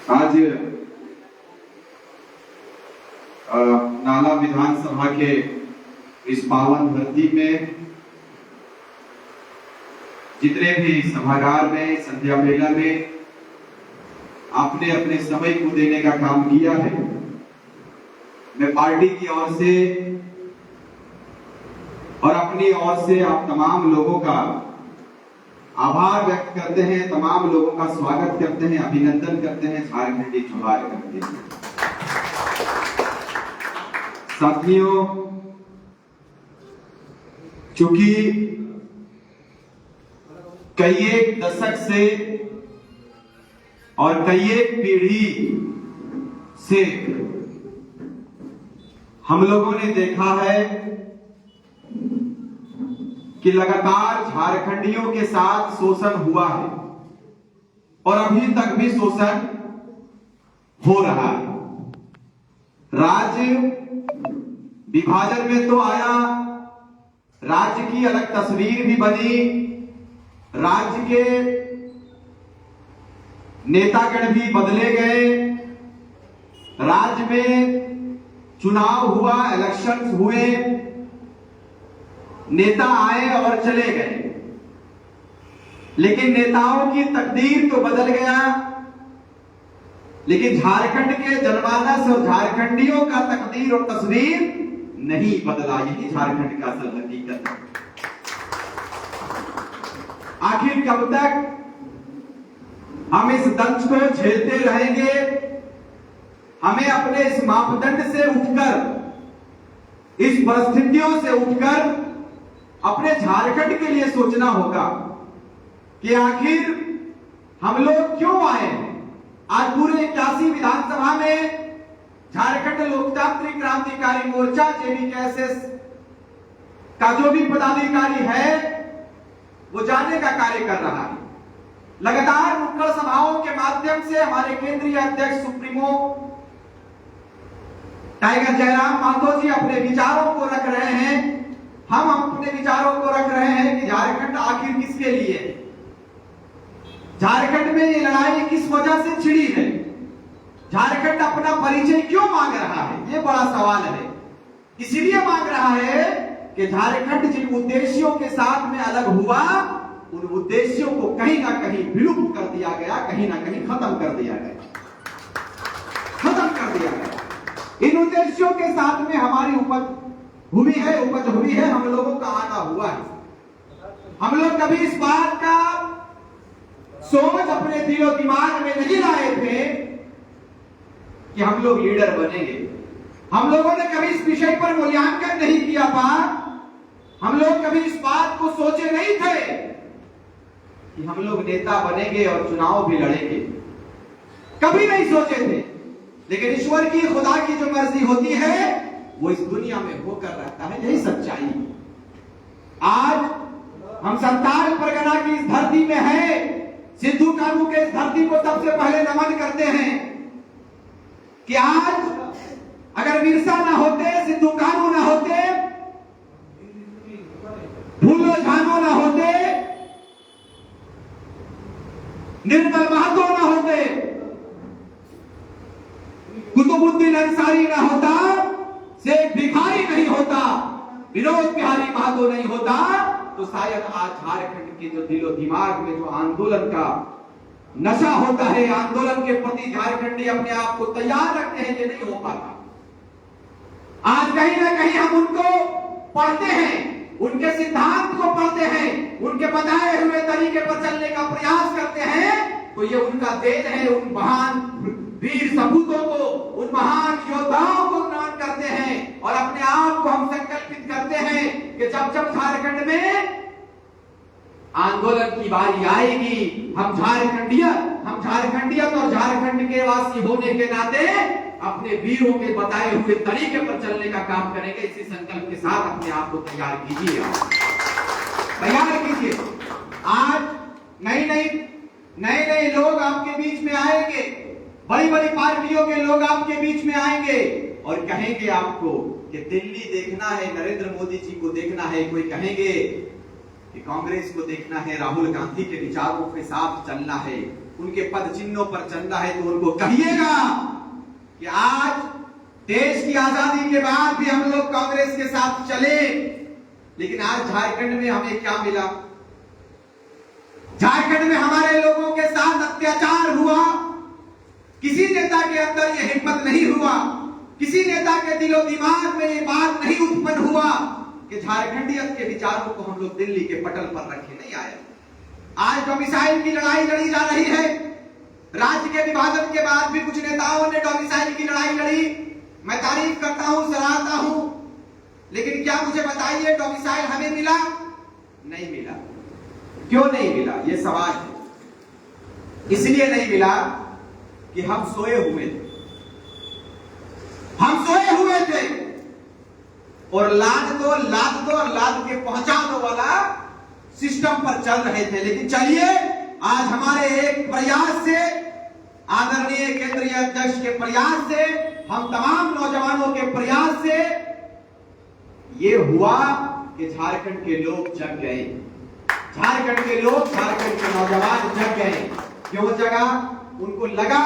आज नाला विधानसभा के इस पावन धरती में जितने भी सभागार में संध्या मेला में आपने अपने समय को देने का काम किया है, मैं पार्टी की ओर से और अपनी ओर से आप तमाम लोगों का आभार व्यक्त करते हैं, तमाम लोगों का स्वागत करते हैं, अभिनंदन करते हैं, झारखंडी जोहार करते हैं। साथियों, चूंकि कई एक दशक से और कई एक पीढ़ी से हम लोगों ने देखा है कि लगातार झारखंडियों के साथ शोषण हुआ है और अभी तक भी शोषण हो रहा है। राज्य विभाजन में तो आया, राज्य की अलग तस्वीर भी बनी, राज्य के नेतागण भी बदले गए, राज्य में चुनाव हुआ, इलेक्शंस हुए, नेता आए और चले गए, लेकिन नेताओं की तकदीर तो बदल गया, लेकिन झारखंड के जनमानस और झारखंडियों का तकदीर और तस्वीर नहीं बदला। यही झारखंड का असल हकीकत है। आखिर कब तक हम इस दंश को झेलते रहेंगे? हमें अपने इस मापदंड से उठकर, इस परिस्थितियों से उठकर अपने झारखंड के लिए सोचना होगा कि आखिर हम लोग क्यों आए। आज पूरे 81 विधानसभा में झारखंड लोकतांत्रिक क्रांतिकारी मोर्चा जेवीकेएसएस का जो भी पदाधिकारी है वो जाने का कार्य कर रहा है। लगातार नुक्कड़ सभाओं के माध्यम से हमारे केंद्रीय अध्यक्ष सुप्रीमो टाइगर जयराम माथुर जी अपने विचारों को रख रहे हैं, हम अपने विचारों को रख रहे हैं कि झारखंड आखिर किसके लिए है, झारखंड में ये लड़ाई किस वजह से छिड़ी है, झारखंड अपना परिचय क्यों मांग रहा है, ये बड़ा सवाल है। इसीलिए मांग रहा है कि झारखंड जिन उद्देश्यों के साथ में अलग हुआ, उन उद्देश्यों को कहीं ना कहीं विलुप्त कर दिया गया, कहीं ना कहीं खत्म कर दिया गया, खत्म कर दिया गया। इन उद्देश्यों के साथ में हमारी उपज हुई है, हम लोगों का आना हुआ है। हम लोग कभी इस बात का सोच अपने दिलो दिमाग में नहीं लाए थे कि हम लोग लीडर बनेंगे। हम लोगों ने कभी इस विषय पर मूल्यांकन नहीं किया था, हम लोग कभी इस बात को सोचे नहीं थे कि हम लोग नेता बनेंगे और चुनाव भी लड़ेंगे, कभी नहीं सोचे थे। लेकिन ईश्वर की, खुदा की जो मर्जी होती है वो इस दुनिया में होकर रहता है, यही सच्चाई। आज हम संताल परगना की इस धरती में है, सिद्धू कानू के इस धरती को सबसे पहले नमन करते हैं कि आज अगर बिरसा ना होते, सिद्धू कानू ना होते, फूलो झानो ना होते, निर्मल महतो ना होते, कुतुबुद्दीन अंसारी ना होता, शेख भिखारी नहीं होता, विनोद बिहारी महतो नहीं होता, तो शायद आज झारखंड के जो दिलो दिमाग में जो आंदोलन का नशा होता है, आंदोलन के प्रति झारखंडी अपने आप को तैयार रखते हैं, ये नहीं हो पाता। आज कहीं ना कहीं हम उनको पढ़ते हैं, उनके सिद्धांत को पढ़ते हैं, उनके बताए हुए तरीके पर चलने का प्रयास करते हैं, तो ये उनका देन है। उन महान वीर सपूतों को, उन महान योद्धाओं को नमन करते हैं और अपने आप को हम संकल्पित करते हैं कि जब जब झारखंड में आंदोलन की बारी आएगी, हम झारखंडियत और झारखंड के वासी होने के नाते अपने वीरों के बताए हुए तरीके पर चलने का काम करेंगे। इसी संकल्प के साथ अपने आप को तैयार कीजिए, तैयार कीजिए। आज नए लोग आपके बीच में आएंगे, बड़ी बड़ी पार्टियों के लोग आपके बीच में आएंगे और कहेंगे आपको कि दिल्ली देखना है, नरेंद्र मोदी जी को देखना है। कोई कहेंगे कि कांग्रेस को देखना है, राहुल गांधी के विचारों के साथ चलना है, उनके पद चिन्हों पर चलना है, तो उनको कहिएगा कि आज देश की आजादी के बाद भी हम लोग कांग्रेस के साथ चले। लेकिन आज झारखंड में हमें क्या मिला? झारखंड में हमारे लोगों के साथ अत्याचार हुआ। किसी नेता के अंदर यह हिम्मत नहीं हुआ, किसी नेता के दिलो दिमाग में ये बात नहीं उत्पन्न हुआ कि झारखंडियत के विचारों को हम लोग दिल्ली के पटल पर रखे नहीं आए। आज डोमिसाइल की लड़ाई लड़ी जा रही है। राज्य के विभाजन के बाद भी कुछ नेताओं ने डोमिसाइल की लड़ाई लड़ी। मैं तारीफ करता हूं, सराहता हूं, लेकिन क्या मुझे बताइए डोमिसाइल हमें मिला? नहीं मिला। क्यों नहीं मिला? यह सवाल है। इसलिए नहीं मिला कि हम सोए हुए थे। हम सोए हुए थे और लाद दो और लाद के पहुंचा दो वाला सिस्टम पर चल रहे थे। लेकिन चलिए, आज हमारे एक प्रयास से, आदरणीय केंद्रीय अध्यक्ष के प्रयास से, हम तमाम नौजवानों के प्रयास से ये हुआ कि झारखंड के लोग जग गए। झारखंड के लोग, झारखंड के नौजवान जग गए। क्यों जगा? उनको लगा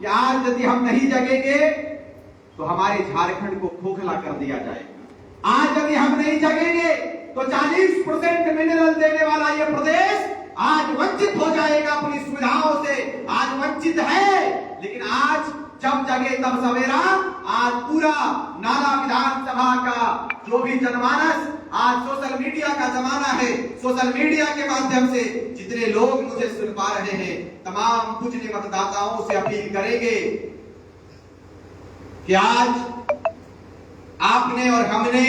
कि आज यदि हम नहीं जगेंगे तो हमारे झारखंड को खोखला कर दिया जाएगा। आज यदि हम नहीं जगेंगे तो 40% मिनरल देने वाला यह प्रदेश आज वंचित हो जाएगा अपनी सुविधाओं से। आज वंचित है, लेकिन आज जब जगे तब सवेरा। आज पूरा नाला विधानसभा का जो भी जनमानस, आज सोशल मीडिया का जमाना है। सोशल मीडिया के माध्यम से जितने लोग मुझे सुन पा रहे हैं, तमाम पूजनीय मतदाताओं से अपील करेंगे कि आज आपने और हमने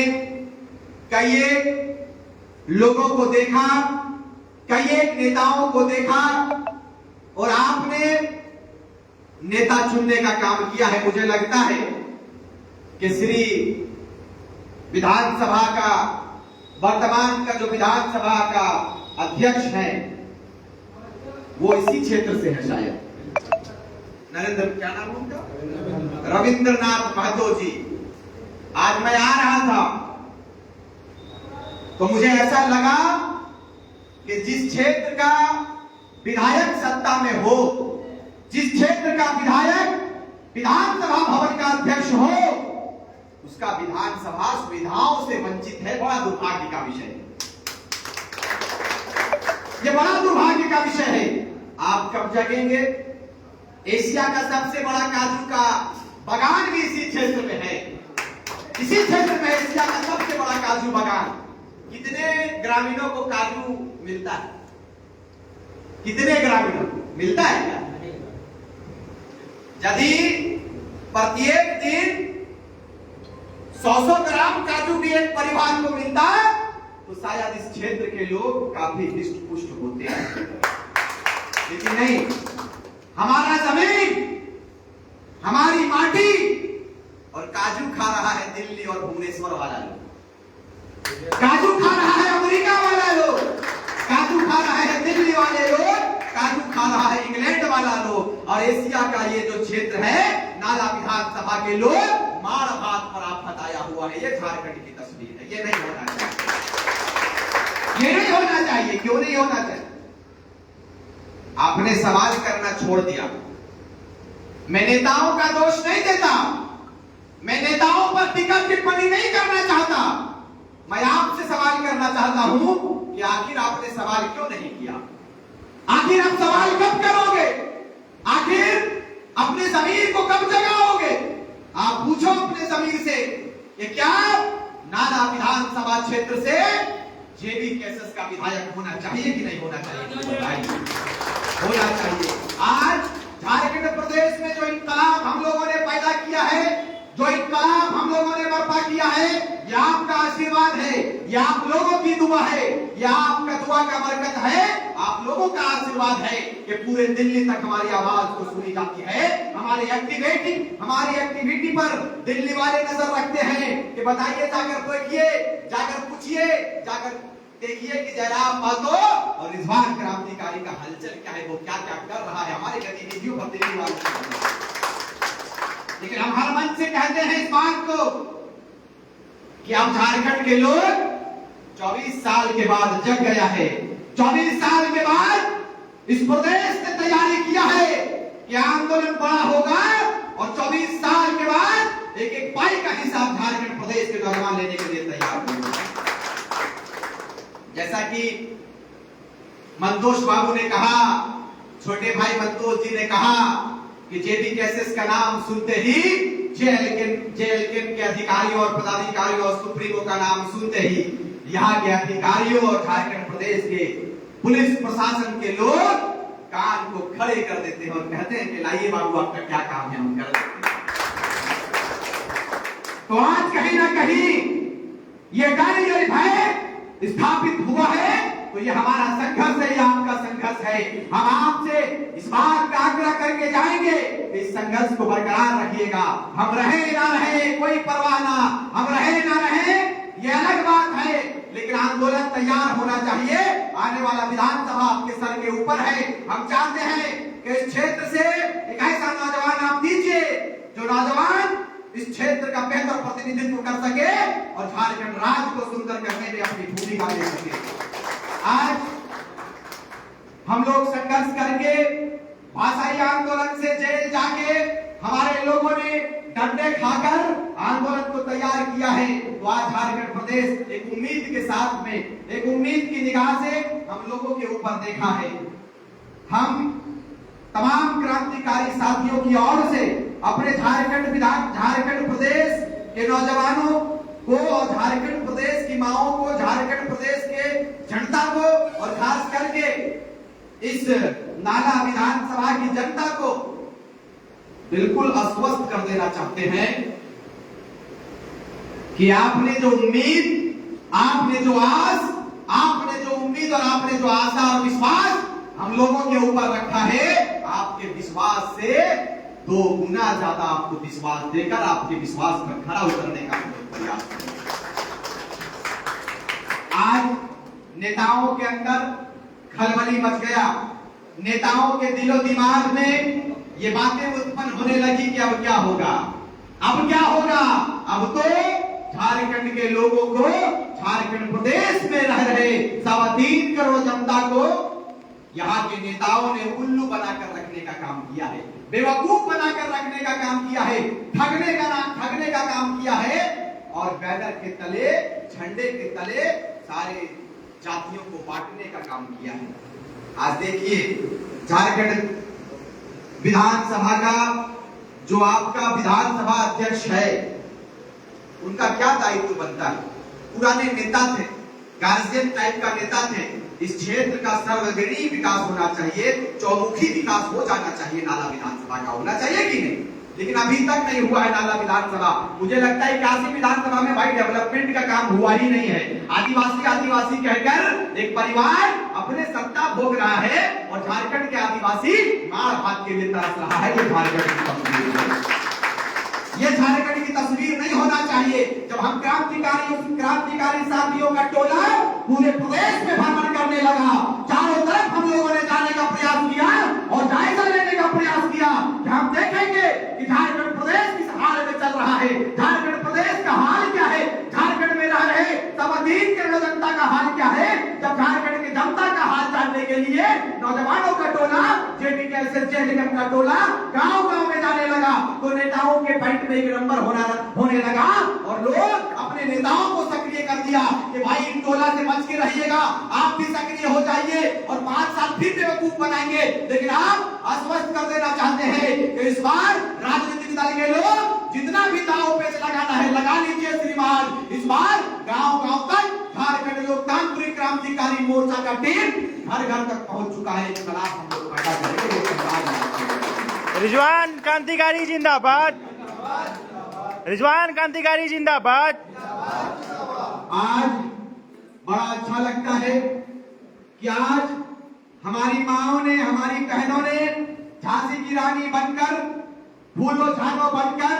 कई एक लोगों को देखा, कई एक नेताओं को देखा और आपने नेता चुनने का काम किया है। मुझे लगता है कि श्री विधानसभा का, वर्तमान का जो विधानसभा का अध्यक्ष है वो इसी क्षेत्र से है शायद। नरेंद्र, क्या नाम उनका? रविंद्रनाथ महतो जी। आज मैं आ रहा था तो मुझे ऐसा लगा कि जिस क्षेत्र का विधायक सत्ता में हो, जिस क्षेत्र का विधायक विधानसभा भवन का अध्यक्ष हो, उसका विधानसभा सुविधाओं से वंचित है। बड़ा दुर्भाग्य का विषय है। यह बड़ा दुर्भाग्य का विषय है। आप कब जगेंगे? एशिया का सबसे बड़ा काजू का बागान भी इसी क्षेत्र में है। इसी क्षेत्र में एशिया का सबसे बड़ा काजू बागान। कितने ग्रामीणों को काजू मिलता है? कितने ग्रामीणों को मिलता है क्या? यदि प्रत्येक दिन 100 ग्राम काजू भी एक परिवार को मिलता है तो शायद इस क्षेत्र के लोग काफी हिष्ट पुष्ट होते हैं। लेकिन नहीं, हमारा जमीन, हमारी माटी और काजू खा रहा है दिल्ली और भुवनेश्वर वाला लोग, काजू खा रहा है अमेरिका वाला लोग, काजू खा रहा है दिल्ली वाले लोग, काजू खा रहा है इंग्लैंड वाला लोग। और एशिया का ये जो क्षेत्र है, नाला विधानसभा के लोग मार भात पर आफत आया हुआ है। ये झारखंड की तस्वीर है। ये नहीं होना चाहिए, ये नहीं होना चाहिए। क्यों नहीं होना चाहिए? आपने सवाल करना छोड़ दिया। मैं नेताओं का दोष नहीं देता, मैं नेताओं पर टीका टिप्पणी नहीं करना चाहता। मैं आपसे सवाल करना चाहता हूं कि आखिर आपने सवाल क्यों नहीं किया? आखिर आप सवाल कब करोगे? आखिर अपने जमीर को कब जगाओगे? आप पूछो अपने जमीर से, ये क्या नाला विधानसभा क्षेत्र से जेबी केसेस का विधायक होना चाहिए कि नहीं होना चाहिए? होना चाहिए। आज झारखंड प्रदेश में जो इनकलाब हम लोगों ने पैदा किया है, जो इनकलाब हम लोगों ने बर्पा किया है, यह आपका आशीर्वाद है, यह आप लोगों की दुआ है, यह आपका दुआ का बरकत है, आप लोगों का आशीर्वाद है कि पूरे दिल्ली तक हमारी आवाज को सुनी जाती है। हमारी एक्टिविटी पर दिल्ली वाले नजर रखते हैं कि बताइए, जाकर देखिए, जाकर पूछिए, जाकर देखिए कि जयराम महतो और रिजवान क्रांतिकारी का हलचल क्या है, वो क्या क्या कर रहा है हमारे गतिविधियों पर दिल्ली वाले। लेकिन हम हर मन से कहते हैं इस बात को कि आप झारखंड के लोग 24 साल के बाद जग गया है। 24 साल के बाद इस प्रदेश ने तैयारी किया है कि आंदोलन बड़ा होगा और 24 साल के बाद एक एक पाई का हिसाब झारखंड प्रदेश के नौजवान लेने के लिए तैयार होंगे। जैसा कि मंतोष बाबू ने कहा, छोटे भाई मंतोष जी ने कहा कि जेबी कैसेस का नाम सुनते ही जेएलके के अधिकारियों और पदाधिकारियों और सुप्रीमो का नाम सुनते ही यहाँ के अधिकारियों और झारखंड प्रदेश के पुलिस प्रशासन के लोग कान को खड़े कर देते हैं और कहते हैं कि लाइए बाबू आपका क्या काम है, हम कर देते हैं। तो आज कहीं ना कहीं ये डर, ये भय स्थापित हुआ है, तो ये हमारा संघर्ष है, ये आपका संघर्ष है। हम आपसे इस बात का आग्रह करके जाएंगे कि इस संघर्ष को बरकरार रखिएगा। हम रहे ना रहे कोई परवाह ना, हम रहे ना रहे ये अलग बात है, लेकिन आंदोलन तैयार होना चाहिए। आने वाला विधानसभा आपके सर के ऊपर है। हम चाहते हैं कि इस क्षेत्र से एक ऐसा नौजवान आप दीजिए जो नौजवान इस क्षेत्र का बेहतर प्रतिनिधित्व कर सके और झारखंड राज्य को सुंदर करने में अपनी भूमिका दे सके। आज हम लोग संघर्ष करके भाषाई आंदोलन से जेल जाके हमारे लोगों ने डंडे खाकर आंदोलन को तैयार किया है। तो आज झारखंड प्रदेश एक उम्मीद के साथ में, एक उम्मीद की निगाह से हम लोगों के ऊपर देखा है। हम तमाम क्रांतिकारी साथियों की ओर से अपने झारखंड प्रदेश के नौजवानों को और झारखंड प्रदेश की माओं को, झारखंड प्रदेश के जनता को और खास करके इस नाला विधानसभा की जनता को बिल्कुल अस्वस्थ कर देना चाहते हैं कि आपने जो उम्मीद, आपने जो आस, आपने जो उम्मीद और आपने जो आशा और विश्वास हम लोगों के ऊपर रखा है, आपके विश्वास से 2 गुना ज्यादा आपको विश्वास देकर आपके विश्वास पर खरा उतरने का प्रयास करें। आज नेताओं के अंदर खलबली मच गया। नेताओं के दिलो दिमाग में ये बातें उत्पन्न होने लगी कि अब क्या होगा, अब क्या होगा। अब तो झारखंड के लोगों को, झारखंड प्रदेश में रह रहे 3.25 करोड़ जनता को यहाँ के नेताओं ने उल्लू बनाकर रखने का काम किया है, बेवकूफ बनाकर रखने का काम किया है, ठगने का काम किया है और बैनर के तले, झंडे के तले सारे जातियों को बांटने का काम किया है। आज देखिए झारखंड विधानसभा का जो आपका विधानसभा अध्यक्ष है, उनका क्या दायित्व बनता है। पुराने नेता थे, गार्जियन टाइप का नेता थे। इस क्षेत्र का सर्वग्राही विकास होना चाहिए, चौमुखी विकास हो जाना चाहिए, नाला विधानसभा का होना चाहिए कि नहीं। लेकिन अभी तक नहीं हुआ है नाला विधानसभा। मुझे लगता है 81 विधानसभा में भाई डेवलपमेंट का काम हुआ ही नहीं है। आदिवासी कहकर एक परिवार अपने सत्ता भोग रहा है और झारखंड के आदिवासी मार भात के लिए तरस रहा है। ये झारखंड की तस्वीर है, ये झारखंड की तस्वीर नहीं होना चाहिए। जब हम क्रांतिकारी साथियों का टोला पूरे प्रदेश में भ्रमण करने लगा, चारों तरफ हम लोगों ने जाने का प्रयास किया और जायजा लेने का प्रयास किया कि हम देखेंगे कि झारखंड प्रदेश किस हाल में चल रहा है, झारखंड प्रदेश का हाल क्या है, झारखंड में रह रहे 3.25 करोड़ जनता का हाल क्या है। जब झारखंड की जनता का हाल जानने के लिए नौजवानों का टोला, जेबी कैसेस का टोला गांव-गांव में जाने लगा, तो नेताओं के पैंट में एक नंबर होने लगा और लोग अपने नेताओं को सक्रिय कर दिया कि भाई इन टोला से बच के रहिएगा, आप भी सक्रिय हो जाइए और 5 साल फिर बेवकूफ बनाएंगे। लेकिन आप आश्वस्त कर देना चाहते हैं कि इस बार राजनीतिक दल के लोग जितना भी दांव पेच लगाना है लगा लीजिए श्रीमान। इस बार गांव-गांव तक झारखंड लोकतांत्रिक क्रांतिकारी मोर्चा का टीम घर-घर तक पहुंच चुका है। खिलाफ हम लोग पैदा करेंगे। रिजवान क्रांतिकारी जिंदाबाद, रिजवान क्रांतिकारी जिंदाबाद। आज बड़ा अच्छा लगता है कि आज हमारी माओं ने, हमारी बहनों ने झांसी की रानी बनकर, फूलों झाड़ों बनकर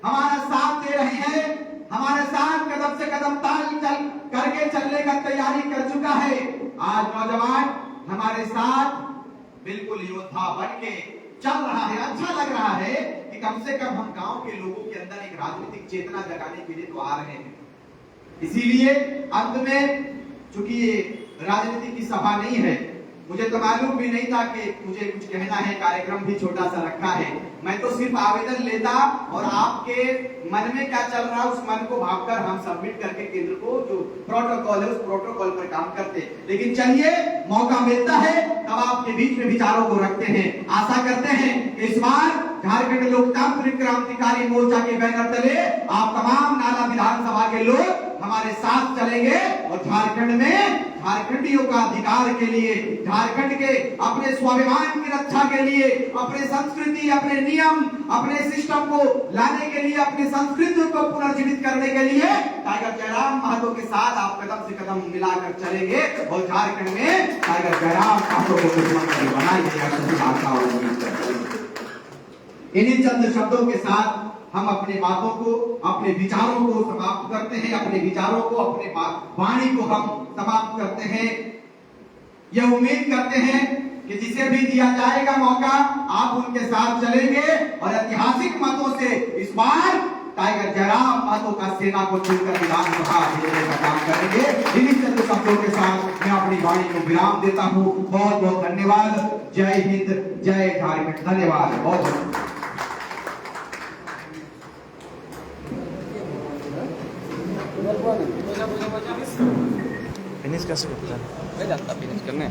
हमारा साथ दे रही है, हमारे साथ कदम से कदम ताल करके चलने का तैयारी कर चुका है। आज नौजवान हमारे साथ बिल्कुल योद्धा बन के चल रहा है। अच्छा लग रहा है कि कम से कम हम गांव के लोगों के अंदर एक राजनीतिक चेतना जगाने के लिए तो आ रहे हैं। इसीलिए अंत में, चूंकि ये राजनीति की सभा नहीं है, मुझे तो मालूम भी नहीं था कि मुझे कुछ कहना है, कार्यक्रम भी छोटा सा रखा है। मैं तो सिर्फ आवेदन लेता और आपके मन में क्या चल रहा है उस मन को भावकर हम सबमिट करके केंद्र को जो प्रोटोकॉल है उस प्रोटोकॉल पर काम करते। लेकिन चलिए, मौका मिलता है तब आपके बीच में विचारों को रखते हैं। आशा करते हैं कि इस बार झारखंड लोकतांत्रिक क्रांतिकारी मोर्चा के बैनर तले आप तमाम नाला विधानसभा के लोग हमारे साथ चलेंगे और झारखंड में झारखंडियों का अधिकार के लिए, झारखंड के अपने स्वाभिमान की रक्षा के लिए, अपने संस्कृति, अपने नियम, अपने सिस्टम को लाने के लिए, अपनी संस्कृति को पुनर्जीवित करने के लिए टाइगर जयराम महतो के साथ आप कदम से कदम मिलाकर चलेंगे और झारखंड में टाइगर जयराम महतो को मुख्यमंत्री बनाएंगे। इन्हीं चंद शब्दों के साथ हम अपने बातों को, अपने विचारों को समाप्त करते हैं, अपने विचारों को, अपने वाणी को हम समाप्त करते हैं। यह उम्मीद करते हैं कि जिसे भी दिया जाएगा मौका आप उनके साथ चलेंगे और ऐतिहासिक मतों से इस बार टाइगर जयराम महतो का सेना को चुनकर विधानसभा भेजने का काम करेंगे। इन्हीं चंद शब्दों के साथ मैं अपनी वाणी को विराम देता हूँ। बहुत बहुत धन्यवाद। जय हिंद, जय झारखंड। धन्यवाद बहुत बहुत। फिनिश कैसे करते हैं? फिनिश करने